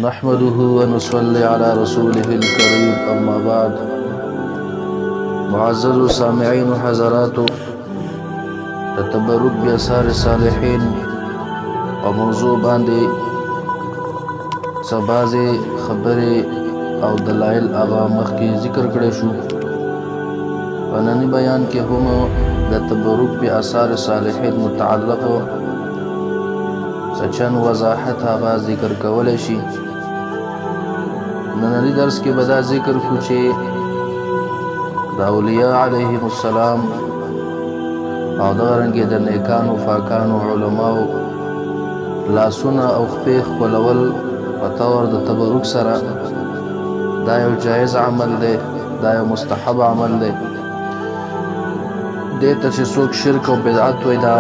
نحمده ونصلي على رسوله الكريم أما بعد. معزز سامعين حضرات، تتبرک بأثار صالحین او موضوع باندې سبازي خبرې او دلائل هغه مخکې ذکر کړی شو. په ننني بیان کې هم د تبرک بأثار صالحین متعلق سچن وضاحت هغه ذکر کولی شي. ننني درس کې به دا ذکر کړو چې د اولیاء علیهم السلام او دغه رنګې د نیکانو فاکانو علماو لاسونه او خپې ښکلول په طور د تبرک سره دا یو جایز عمل دی، دا یو مستحب عمل دی. دې ته چې څوک شرک او بدعت وایي دا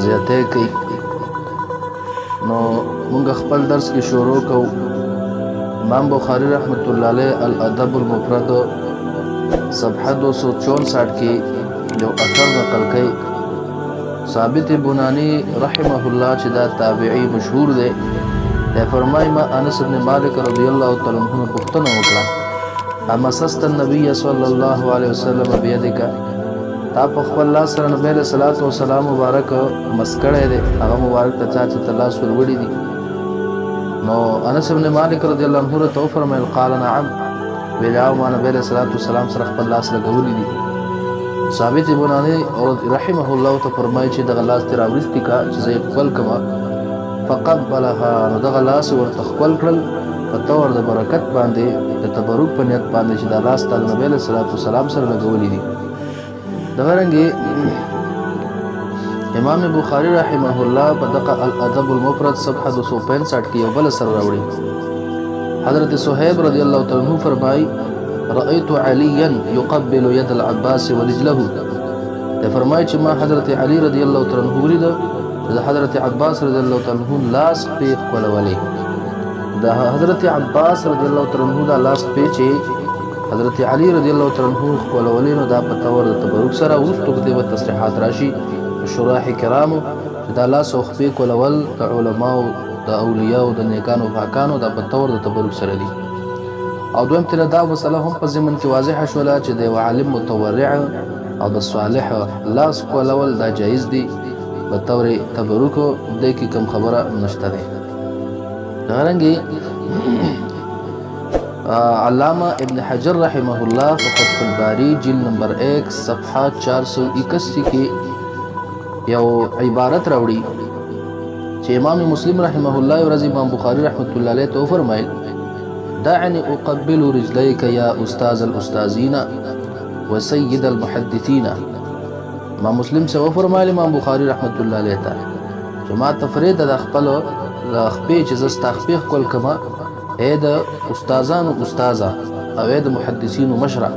زیاتی کوي. نو موږ خپل درس کې شروع کوو. امام بخاری رحمت الله علیه الادب المفرد صفحه 264 کې یو اثر نقل کوي. ثابت بنانی رحمه الله چې دا تابعی مشهور دی، دا فرمایي ما انس بن مالک رضی الله تعالی عنہ پوښتنه وکړه اما سست النبي صلی الله علیه وسلم بيدک، تا په خپل لاس سره نبی علیہ الصلوۃ والسلام مبارک مسکړی دی، هغه مبارک ته چا چې لاس ور وړي دي. نو انس بن مالک رضی الله عنه ته فرمایل قال نعم، ویلاو ما نبی علیہ الصلوۃ والسلام سره خپل لاس لګولې دي. ثابت بنانی رحمه الله ته فرمایي چې دغه لاس تر اورستی کا چې زه خپل کما فقبلها، نو دغه لاس ورته خپل کړل په تور د برکت باندې د تبرک په نیت باندې چې د لاس تعالی نبی علیہ الصلوۃ والسلام سره لګولې دي. دغه رنګه امام بخاری رحمه الله په دغه الادب المفرد صفحه 265 کې یو بل سره راوړي. حضرت صہیب رضی الله تعالی عنہ فرمایي رأيت عليا يقبل يد العباس ورجله، ده فرمایي چې ما حضرت علی رضی الله تعالی عنہ ولید د حضرت عباس رضی الله تعالی عنہ لاس په کولولې. د حضرت عباس رضی الله تعالی عنہ دا لاس په چې حضرت علی رضی الله تعالی عنہ کولولې، نو دا په تور د تبرک سره وستو کې د تصریحات راشي شراح کرامو چې دا لاس او خپې کولول د علماو د اولیاء او د نیکانو پاکانو دا په تور د تبرک سره دي. او دویم تر دا مسله هم په ضمن کې واضح شوله چې د عالم متورع او د صالح لاس کولول دا جایز دي په تور تبرک، د کې کوم خبره نشته ده. دا رنګي علامه ابن حجر رحمه الله په فتح الباری جلد نمبر 1 صفحه 481 کې یو عبارت راوړي چې امام مسلم رحمه الله او امام بخاری رحمت الله علیه تو فرمایل دعني اقبل رجليك يا استاذ الاستاذين وسيد المحدثين. امام مسلم سے فرمایل امام بخاری رحمت الله علیه ته چې ما تفرید د خپل خپې چې زستا خپې کول کما اې د استادانو استاذا او د محدثین مشرع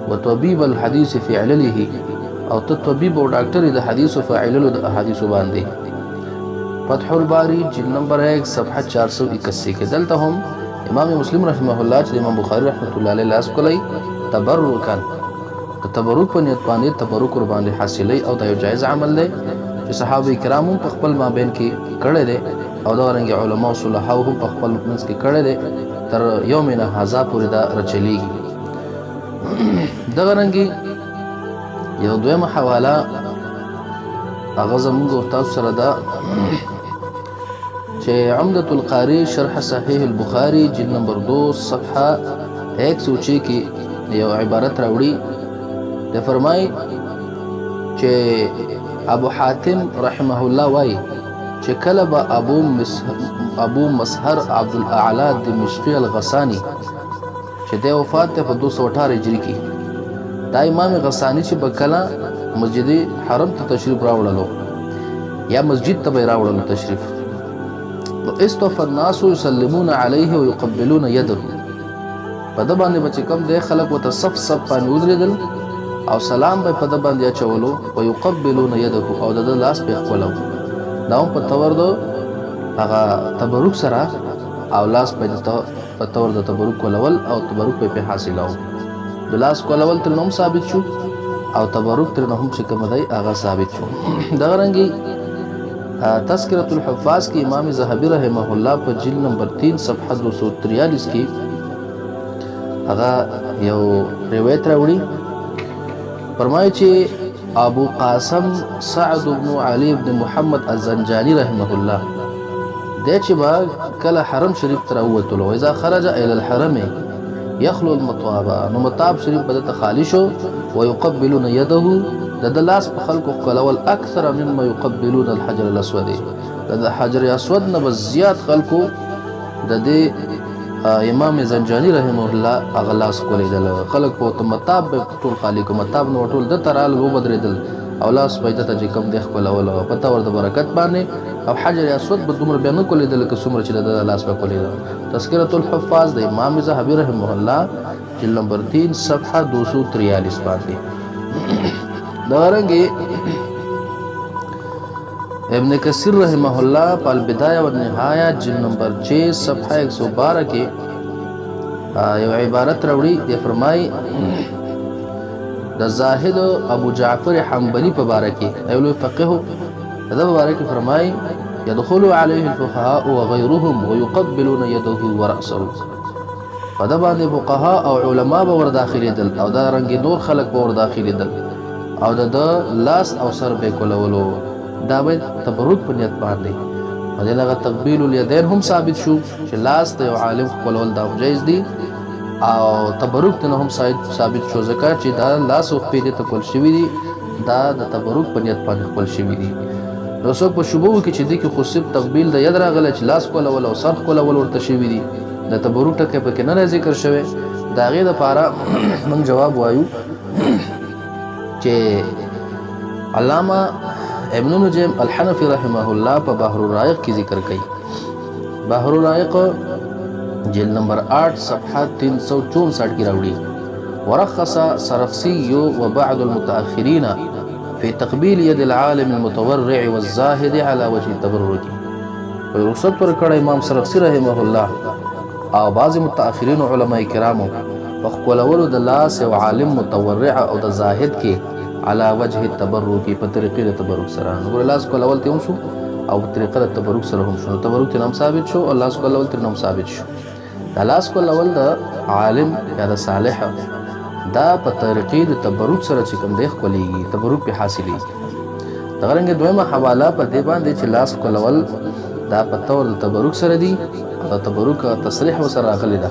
وطبيب الحديث في علله، او ته طبيب او ډاکټر د حدیث او فاعلو د احادیث باندې. فتح الباری جلد نمبر 1 صفحه 481 کې دلته هم امام مسلم رحمه الله چې امام بخاری رحمت الله علیه لاس کولی تبرکان د تبرک په نیت باندې تبرک ور باندې حاصلې، او دا یو جایز عمل دی چې صحابه کرامو په خپل مابین کې کړی دی او دا رنګ علما او صلحاو هم په خپل منځ کې کړی دی تر یومنا هذا پورې دا رچلیږي. دا رنګ یو دویمه حواله هغه زموږ تاسو سره ده چې عمدة القاری شرح صحیح البخاری جلد نمبر 2 صفحه 106 کې یو عبارت راوړي. ده فرمای چې ابو حاتم رحمه الله وایي چې کله به ابو مسهر عبد الاعلى دمشقي الغساني چې د وفات په 218 هجری کې دا امام غسانی چې بکلا مسجد حرم ته تشریف راوړلو یا مسجد ته راوړلو تشریف، استوفى الناس يسلمون عليه ويقبلون يده، په د باندې بچ کم د خلق وت صف صف باندې ودرېدل او سلام به په د باندې اچولو ويقبلون يده، او د لاس په خپلو دا په تور دو هغه تبرک سره او لاس په تور د تبرک ولول او تبرک په حاصلو د لاس کولول تر نوم ثابت شو او تبرک تر نوم چې کوم دی هغه ثابت شو. دا رنګي تذکرۃ الحفاظ کې امام ذهبی رحمه الله په جلد نمبر 3 صفحه 243 کې هغه یو روایت راوړي، فرمایي چې ابو قاسم سعد بن علي بن محمد الزنجاني رحمه الله د چې با کله حرم شریف تر وته لو اذا خرج الى الحرم يخلو المطاب، نو مطاب شریف بدته خالی شو، ويقبلون يده د لاس په خلکو کولول اکثر مما يقبلون الحجر الاسود، د حجر اسود نه بزیات خلکو د دې امام زنجانی رحمه الله اغلاس کولیدل، خلق په مطاب به ټول خالی کو مطاب نو ټول د ترال وو بدریدل او لاس پیدا ته چې کم د خپل اول پته ور د برکت باندې او حجر اسود به دومره بیان کولیدل که څومره چې د لاس په کولیدل. تذکرۃ الحفاظ د امام ذهبی رحمه الله جلد نمبر 3 صفحه 243 باندې. دا رنګه ابن کثیر رحمه الله په البدایه والنهایه جلد نمبر 6 صفحه 112 کې یو عبارت راوړي، دی فرمای د زاهد ابو جعفر حنبلی په باره کې ایلو فقيه دا په باره کې فرمای يدخل عليه الفقهاء وغيرهم ويقبلون يده ورأسه، په دا باندې فقها او علما به ور داخليدل او دا رنګ نور خلق به ور داخليدل او د لاس او سر به کولولو، دا به تبرک په نیت باندې او دغه تقبیل الیدین هم ثابت شو چې لاس ته یو عالم کولول دا جایز دي او تبرک ته هم ثابت شو ځکه چې دا لاس او پیډه ته کول شوی دي، دا د تبرک په نیت باندې کول شوی دي. نو څوک په شوبو کې چې د کې خو صرف تقبیل د ید راغله چې لاس کولول او سر کولول ورته شوی دي، د تبرک ټکه په کې نه ذکر شوی، دا غي د پاره موږ جواب وایو چې علامه ابن نجم الحنفی رحمه الله په بحر الرائق کی ذکر کئی، بحر الرائق جلد نمبر 8 صفحه 364 کی راوڑی، ورخص سرخسی وبعض المتأخرین في تقبيل يد العالم المتورع والزاهد على وجه التبرك، رخصت ورکړه امام سرخسی رحمه الله او بعض متأخرین علماء کرامو په خپلولو د لاس او عالم متورع او د زاهد کې على وجه التبرك په طریقې د تبرک سره، نو لاس کولول ته هم شو او په طریقې د تبرک سره هم شو، تبرک ته نام ثابت شو او لاس کولول ته نام ثابت شو. د لاس کولول د عالم یا د صالح دا په طریقې د تبرک سره چې کوم دیخ کولیږي تبرک په حاصلېږي. دغه رنګ دویمه حواله په دې باندې چې لاس کولول دا په تور د تبرک سره دي او د تبرک تصریح وسره راغلی ده.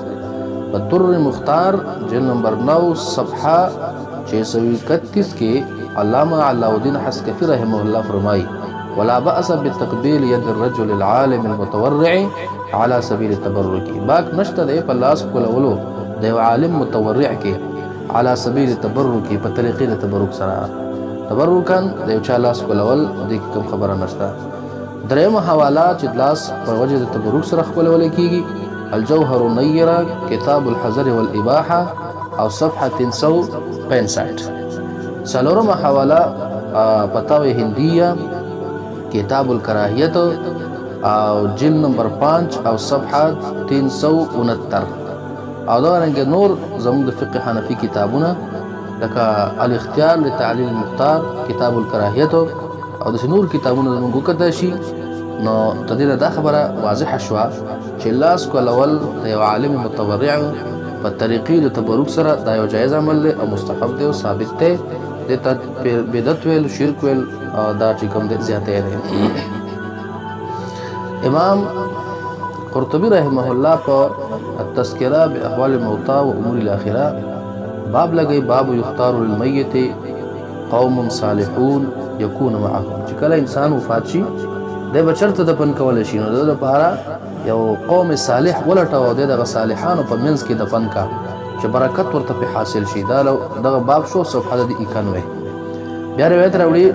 په در مختار جلد نمبر 9 صفحه 631 کې علامہ علاؤالدین حسکفی رحمه الله فرمایي ولا بأس بالتقبيل يد الرجل العالم المتورع على سبيل التبرك، باک نشته د په لاس کولولو د عالم متورع کې على سبيل التبرك په طریقې د تبرک سره، تبرکان د یو چا لاس کولول د کوم خبره نشته. درېمه حواله چې لاس په وجه د تبرک سره کولول کیږي الجوهر النيرة کتاب الحذر والاباحه او صفحه 365. څلورمه حواله فتاوی هندیه کتاب الکراهیت او جلد نمبر 5 او صفحه 369 او دا رنګ نور زموږ د فقه حنفي کتابونه لکه الاختیار لتعلیل المختار کتاب الکراهیت او د نور کتابونه زموږ کده شي. نو تدې دا خبره واضحه شو چې لاس کولول د یو عالم متورع په طریقې د تبرک سره دا یو جایز عمل دی او مستحب دی او ثابت دی، د بدعت ویل شرک ویل دا چې کوم د زیاته دی. امام قرطبی رحمه الله په التذکرہ باحوال الموتى وامور الاخره باب لګي باب یختار للمیت قوم صالحون یکون معهم، چې کله انسان وفات شي د بچرته د پن کول شي نو د لپاره یو قوم صالح ولټو د صالحانو په منځ کې د پن کا چې برکت ورته په حاصل شي. دا دغه باب شو صفحه 91. بیا روایت راوړي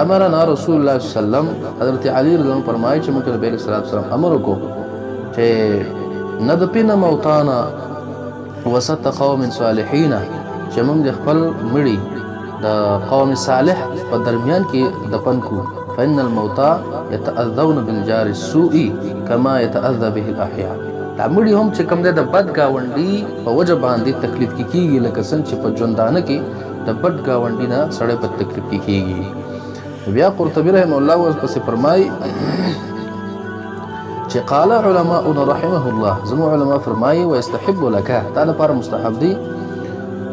امرنا رسول الله صلی الله علیه وسلم، حضرت علی رضی الله عنه فرمایي چې موږ نبی صلی الله علیه وسلم امر وکړو چې ندپین موتانا وسط قوم صالحین، چې موږ د خپل مړي د قوم صالح په درمیان کې دفن کو. فإن الموتى يتأذون بالجار السوء كما يتأذى به الأحياء، دا مړي هم چې کوم د بد گاونډي په وجه باندې تکلیف کیږي لکه څنګه چې په ژوندانه کې د بد گاونډي نه سړی په تکلیف کیږي. بیا قرطبي رحم الله ورپسې فرمایي چې قال علماؤنا رحمه الله زمو علما فرمایي ويستحب لك تا لپاره مستحب دي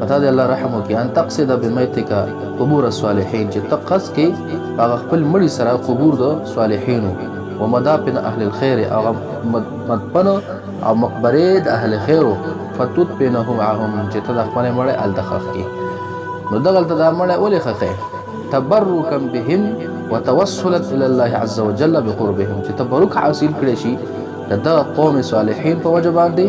پتا دی الله رحم وکي ان تقصد بمیتک قبور الصالحین چې تقص کې هغه خپل مړي سره قبور د صالحینو ومدافن اهل الخير او مدفن او مقبره د اهل خیر فتدفنهم معهم چې ته د خپل مړي التخخ کې نو دغه ته د مړي ولې خخې تبرکا بهم وتوسلا الى الله عز وجل بقربهم چې تبرک حاصل کړي شي د قوم صالحین په وجه باندې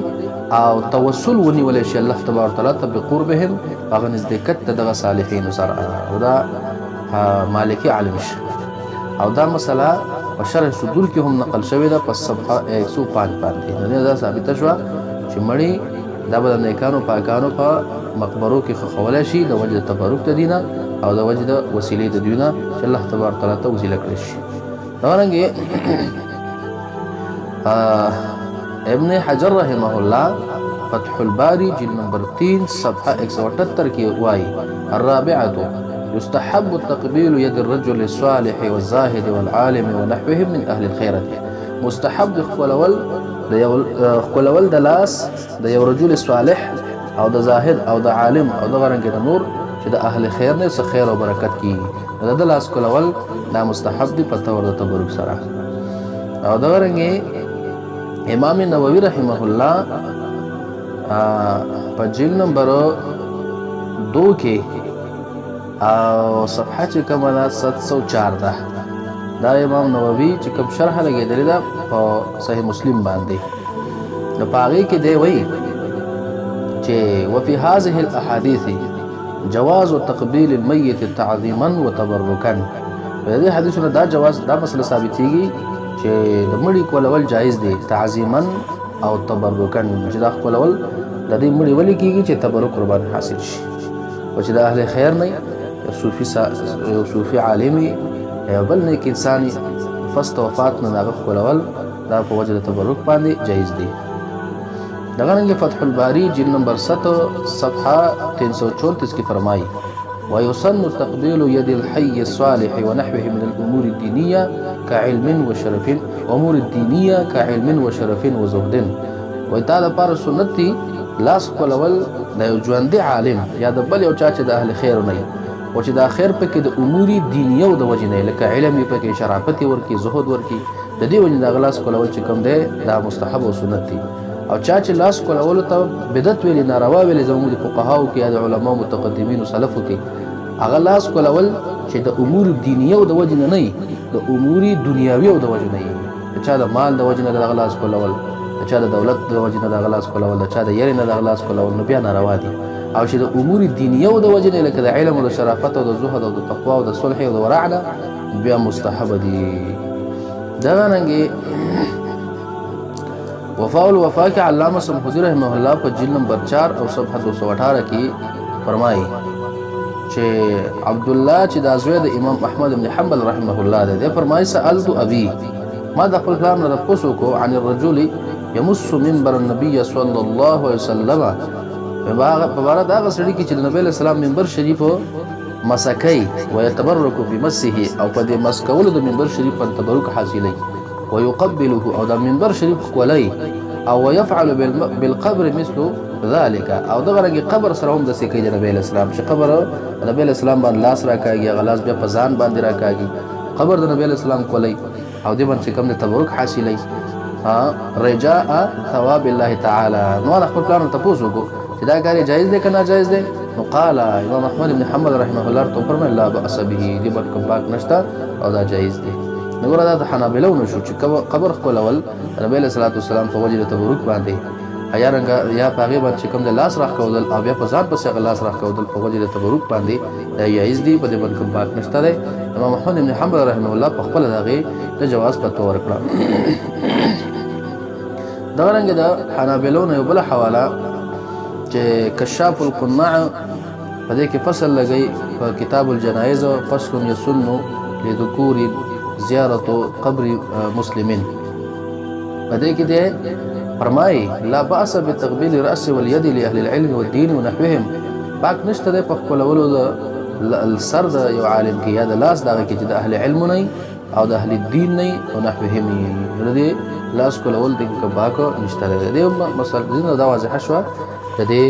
او توسل ونیول شي الله تبارک وتعالى بقربهم هغه نزدېکت دغه صالحین سره او دا مالکی عالم شي او دا مسله په شرح صدور کې هم نقل شوې ده په صفحه 105 باندې دا ثابت شو چې مړی دا به د نیکانو پاکانو په مقبرو کې خولای شي د وجه تبرک د دینه او د وجه د وسیلې د دینه چې الله تبارک وتعالى ته وسیله کړی شي دا رنګه ابن حجر رحمه الله فتح الباري جلد نمبر 3 صفحه 178 کې وایي الرابعه يستحب تقبيل يد الرجل الصالح والزاهد والعالم ونحوهم من اهل الخير مستحب خپلول د لاس د یو رجل صالح او د زاهد او د عالم او د غرنګ د نور چې د اهل خیر نه څخه خیر او برکت کی د لاس کولول دا مستحب دي په تور د تبرک سره او د غرنګ امام نووي رحمه الله په جلد نمبر 2 کې او صفحه چې کومه 704 ده دا امام نووي چې کوم شرح لګیدلی ده په صحیح مسلم باندې نو پاغي کې دی وایي چې وفي هذه الاحاديث جواز تقبيل الميت تعظيما وتبركا په دې حدیثونو دا جواز دا مسله ثابتېږي چې د مړي کولول جایز دی تعظیما او تبرکا چې دا کولول د دې مړي ولې کیږي چې تبرک قربان حاصل شي او چې د اهل خیر نه صوفي عالمي بل نه کې انساني فست وفات نه هغه کولول دا په وجه د تبرک باندې جایز دی دغه رنګ فتح الباري جلد نمبر 7 صفحه 334 کې فرمایي ويسن تقبيل يد الحي الصالح ونحوه من الامور الدينيه كعلم وشرف امور الدينيه كعلم وشرف وزهد وتعالى بار سنتي لاس کولول د ژوند عالم یا د بل یو چا چې د اهل خیر نه او چې د خیر په کې د امور دینیه او د وجه نه لکه علم په کې شرافت ورکی زهد ورکی د دې وجه د لاس کولول چې کوم دی دا مستحب او سنت دي او چا چې لاس کولول ته بدعت ویل ناروا ویل زموږ د فقهاو کې د علما متقدمین او سلفو کې هغه لاس کولول چې د امور دینیه او د وجه نه د امور دنیاوی او د وجه نه چا د مال د وجه نه د لاس کولول چا د دولت د وجه نه د لاس کولول چا د یری نه د لاس کولول نو بیا ناروا دي او چې د امور دینیه او د وجه نه لکه د علم او د شرافت او د زهد او د تقوا او د صلح او د ورع بیا مستحب دي دا رنګه وفاء الوفاء کې علامه سمحوزی رحمه الله په جلد نمبر 4 او صفحه 218 کې فرمایي چې عبد الله چې د ازوی د امام احمد بن حنبل رحمه الله ده فرمایي سالت ابي ما د خپل پلان نه پوښتنه کو عن الرجل يمس منبر النبي صلى الله عليه وسلم په باره دا غسړي کې چې د نبی له سلام منبر شریف مسکی ويتبرك بمسه او په دې مسکولو د منبر شریف په تبرک حاصلې ويقبله او د منبر شریف کولای او يفعل بالقبر مثل ذلك او دغه رنګ قبر سره هم د سکه د نبی اسلام چې قبر د نبی اسلام باندې لاس راکاږي غلاس بیا په ځان باندې راکاږي قبر د نبی اسلام کولای او دې باندې کوم د تبرک حاصلې رجاء ثواب الله تعالی نو خپل پلان ته پوښتنه چې دا کار جایز دی که ناجایز دی نو قال امام احمد بن حنبل رحمه الله تو فرمایي لا باس به دې باندې کوم پاک نشته او دا جایز دی نو ګوره دا حنابلو نشو چې قبر خپلول نبی صلی الله علیه وسلم په وجه تبرک باندې یا رنګ یا پاغه باندې کوم د لاس راخ کول او بیا په ځان پسې لاس راخ کول په وجه تبرک باندې دا جایز دی په دې باندې کوم پاک نشته دی امام احمد بن حنبل رحمه الله په خپل دغه د جواز په تور کړ دا رنګ دا حنابلو نه یو بل حواله چې کشاف القناع په دې کې فصل لګي په کتاب الجنائز فصل يسن لذكور زيارة قبر مسلمين په دې کې ده فرمایي لا باس بتقبيل الراس واليد لاهل العلم والدين ونحوهم پاک نشته ده په خپلولو د سر د یو عالم کې یا د لاس دغه کې چې د اهل علم نه او د اهل الدین نه او نحوهم د دې لاس کولول د کباکو نشته د دې مثلا دا واضح شو د دې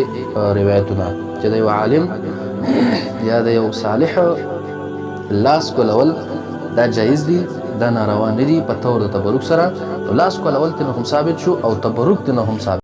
روایتونه چې د یو عالم یا د یو صالح لاس کولول دا جایز دي دا ناروا نه دي په تور د تبرک سره لاس کولول ته هم ثابت شو او تبرک ته هم ثابت